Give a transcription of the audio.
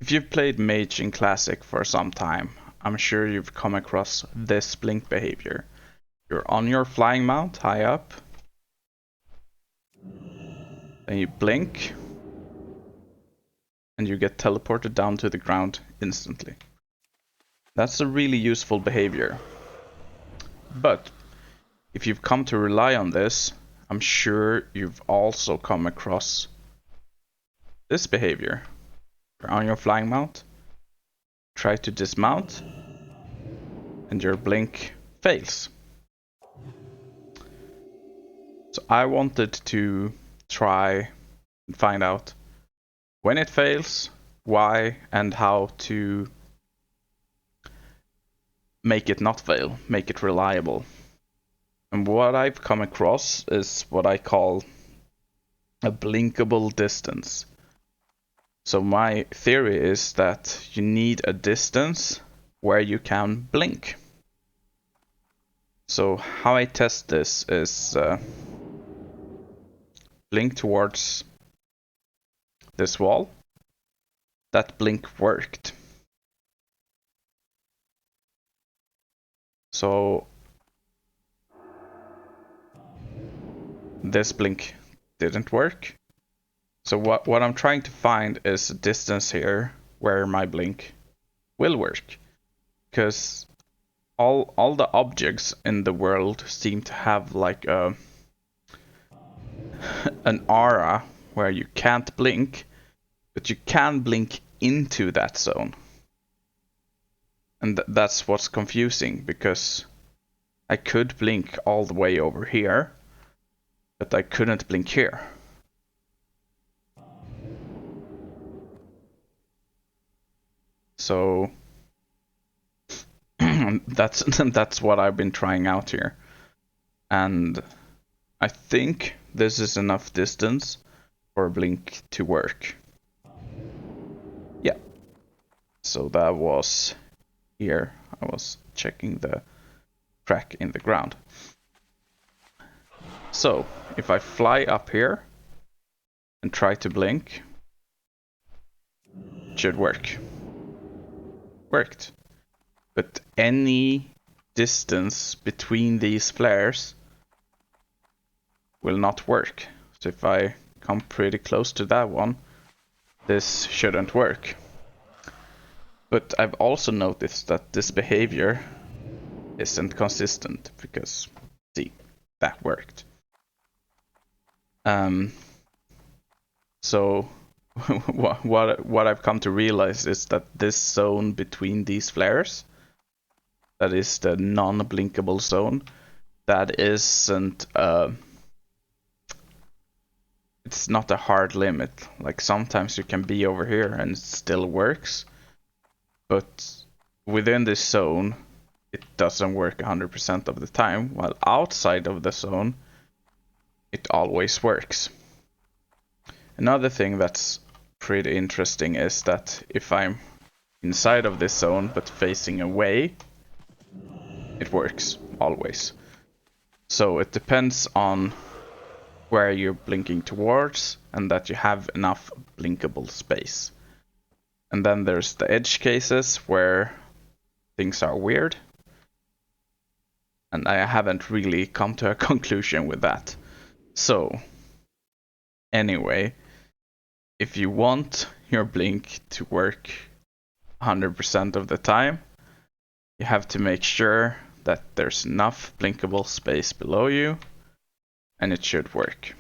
If you've played Mage in Classic for some time, I'm sure you've come across this blink behavior. You're on your flying mount, high up, then you blink, and you get teleported down to the ground instantly. That's a really useful behavior. But if you've come to rely on this, I'm sure you've also come across this behavior. You're on your flying mount, try to dismount, and your blink fails. So I wanted to try and find out when it fails, why, and how to make it not fail, make it reliable. And what I've come across is what I call a blinkable distance. So my theory is that you need a distance where you can blink. So how I test this is blink towards this wall. That blink worked. So this blink didn't work. So what I'm trying to find is a distance here where my blink will work. Because all the objects in the world seem to have like an aura where you can't blink, but you can blink into that zone. And that's what's confusing, because I could blink all the way over here, but I couldn't blink here. So that's what I've been trying out here. And I think this is enough distance for a blink to work. Yeah. So that was here. I was checking the crack in the ground. So if I fly up here and try to blink, it should work. Worked. But any distance between these flares will not work. So if I come pretty close to that one, this shouldn't work. But I've also noticed that this behavior isn't consistent, because see, that worked. So what I've come to realize is that this zone between these flares, that is the non-blinkable zone, that isn't it's not a hard limit. Like sometimes you can be over here and it still works, but within this zone it doesn't work 100% of the time, while outside of the zone it always works. Another thing that's pretty interesting is that if I'm inside of this zone but facing away, it works always. So it depends on where you're blinking towards and that you have enough blinkable space. And then there's the edge cases where things are weird, and I haven't really come to a conclusion with that. So anyway, if you want your blink to work 100% of the time, you have to make sure that there's enough blinkable space below you, and it should work.